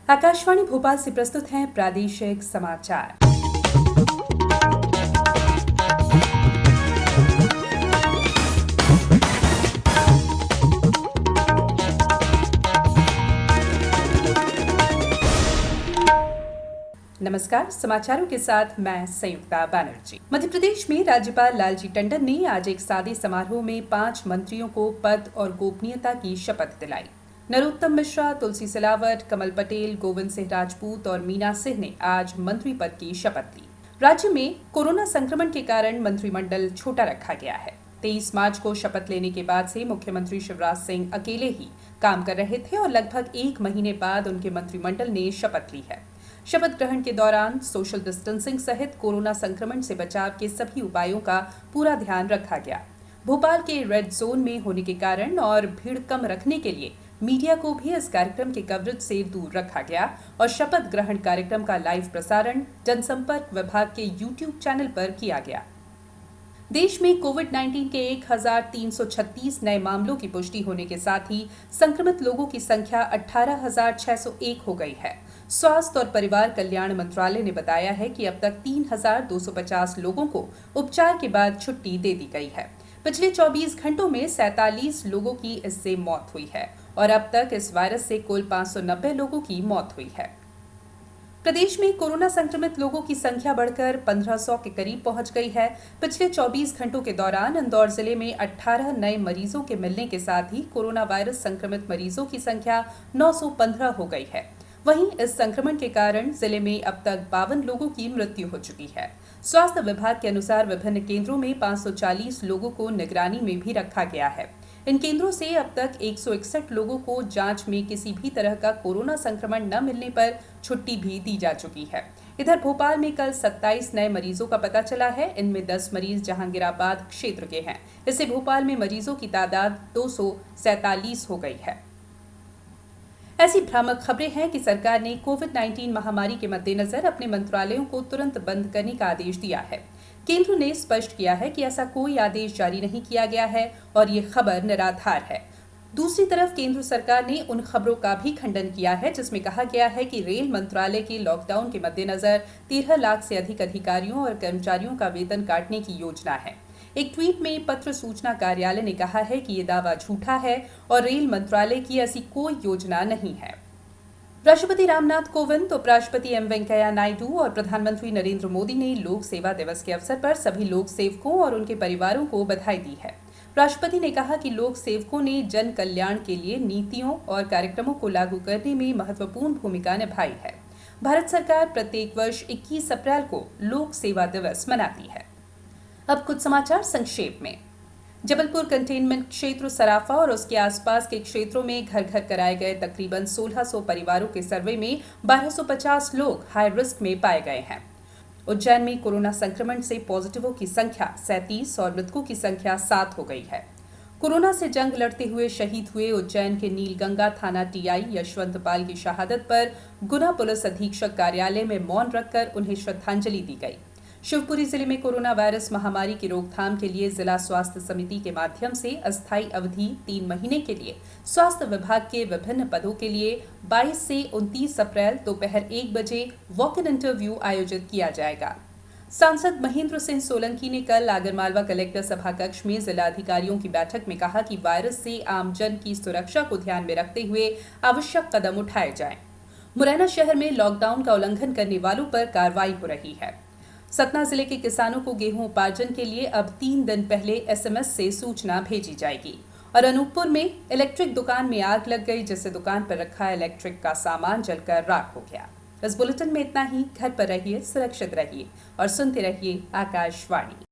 आकाशवाणी भोपाल से प्रस्तुत हैं प्रादेशिक समाचार। नमस्कार, समाचारों के साथ मैं संयुक्ता बनर्जी। मध्य प्रदेश में राज्यपाल लालजी टंडन ने आज एक सादे समारोह में 5 मंत्रियों को पद और गोपनीयता की शपथ दिलाई। नरोत्तम मिश्रा, तुलसी सिलावट, कमल पटेल, गोविंद सिंह राजपूत और मीना सिंह ने आज मंत्री पद की शपथ ली। राज्य में कोरोना संक्रमण के कारण मंत्रिमंडल छोटा रखा गया है। 23 मार्च को शपथ लेने के बाद से मुख्यमंत्री शिवराज सिंह अकेले ही काम कर रहे थे और लगभग 1 महीने बाद उनके मंत्रिमंडल ने शपथ ली है। शपथ ग्रहण के दौरान सोशल डिस्टेंसिंग सहित कोरोना संक्रमण से बचाव के सभी उपायों का पूरा ध्यान रखा गया। भोपाल के रेड जोन में होने के कारण और भीड़ कम रखने के लिए मीडिया को भी इस कार्यक्रम के कवरेज से दूर रखा गया और शपथ ग्रहण कार्यक्रम का लाइव प्रसारण जनसंपर्क विभाग के YouTube चैनल पर किया गया। देश में कोविड-19 के 1336 नए मामलों की पुष्टि होने के साथ ही संक्रमित लोगों की संख्या 18,601 हो गई है। स्वास्थ्य और परिवार कल्याण मंत्रालय ने बताया है कि अब तक 3,250 लोगों को उपचार के बाद छुट्टी दे दी गई है। पिछले 24 घंटों में 47 लोगों की इससे मौत हुई है और अब तक इस वायरस से कुल 590 लोगों की मौत हुई है। प्रदेश में कोरोना संक्रमित लोगों की संख्या बढ़कर 1500 के करीब पहुंच गई है। पिछले 24 घंटों के दौरान इंदौर जिले में 18 नए मरीजों के मिलने के साथ ही कोरोना वायरस संक्रमित मरीजों की संख्या 915 हो गई है। वहीं इस संक्रमण के कारण जिले में अब तक 52 लोगों की मृत्यु हो चुकी है। स्वास्थ्य विभाग के अनुसार विभिन्न केंद्रों में 540 लोगों को निगरानी में भी रखा गया है। इन केंद्रों से अब तक 161 लोगों को जांच में किसी भी तरह का कोरोना संक्रमण न मिलने पर छुट्टी भी दी जा चुकी है। इधर भोपाल में कल 27 नए मरीजों का पता चला है। इनमें 10 मरीज जहांगीराबाद क्षेत्र के हैं। इससे भोपाल में मरीजों की तादाद 247 हो गई है। ऐसी भ्रामक खबरें हैं कि सरकार ने कोविड-19 महामारी के मद्देनजर अपने मंत्रालयों को तुरंत बंद करने का आदेश दिया है। केंद्र ने स्पष्ट किया है कि ऐसा कोई आदेश जारी नहीं किया गया है और ये खबर निराधार है। दूसरी तरफ केंद्र सरकार ने उन खबरों का भी खंडन किया है जिसमें कहा गया है कि रेल मंत्रालय के लॉकडाउन के मद्देनजर 13 लाख से अधिक अधिकारियों और कर्मचारियों का वेतन काटने की योजना है। एक ट्वीट में पत्र सूचना कार्यालय ने कहा है कि ये दावा झूठा है और रेल मंत्रालय की ऐसी कोई योजना नहीं है। राष्ट्रपति रामनाथ कोविंद, उपराष्ट्रपति एम वेंकैया नायडू और प्रधानमंत्री नरेंद्र मोदी ने लोक सेवा दिवस के अवसर पर सभी लोक सेवकों और उनके परिवारों को बधाई दी है। राष्ट्रपति ने कहा कि लोक सेवकों ने जन कल्याण के लिए नीतियों और कार्यक्रमों को लागू करने में महत्वपूर्ण भूमिका निभाई है। भारत सरकार प्रत्येक वर्ष 21 अप्रैल को लोक सेवा दिवस मनाती है। अब कुछ समाचार संक्षेप में। जबलपुर कंटेनमेंट क्षेत्र सराफा और उसके आसपास के क्षेत्रों में घर घर कराए गए तकरीबन 1600 परिवारों के सर्वे में 1250 लोग हाई रिस्क में पाए गए हैं। उज्जैन में कोरोना संक्रमण से पॉजिटिवों की संख्या 37 और मृतकों की संख्या 7 हो गई है। कोरोना से जंग लड़ते हुए शहीद हुए उज्जैन के नीलगंगा थाना टीआई यशवंत पाल की शहादत पर गुना पुलिस अधीक्षक कार्यालय में मौन रखकर उन्हें श्रद्धांजलि दी गई। शिवपुरी जिले में कोरोना वायरस महामारी की रोकथाम के लिए जिला स्वास्थ्य समिति के माध्यम से अस्थायी अवधि 3 महीने के लिए स्वास्थ्य विभाग के विभिन्न पदों के लिए 22 से 29 अप्रैल दोपहर 1 बजे वॉक इन इंटरव्यू आयोजित किया जाएगा। सांसद महेंद्र सिंह सोलंकी ने कल आगरमालवा कलेक्टर सभाकक्ष में जिला अधिकारियों की बैठक में कहा कि वायरस से आमजन की सुरक्षा को ध्यान में रखते हुए आवश्यक कदम उठाए जाएं। मुरैना शहर में लॉकडाउन का उल्लंघन करने वालों पर कार्रवाई हो रही है। सतना जिले के किसानों को गेहूं उपार्जन के लिए अब 3 दिन पहले एसएमएस से सूचना भेजी जाएगी। और अनूपपुर में इलेक्ट्रिक दुकान में आग लग गई जिससे दुकान पर रखा इलेक्ट्रिक का सामान जलकर राख हो गया। इस बुलेटिन में इतना ही। घर पर रहिए, सुरक्षित रहिए और सुनते रहिए आकाशवाणी।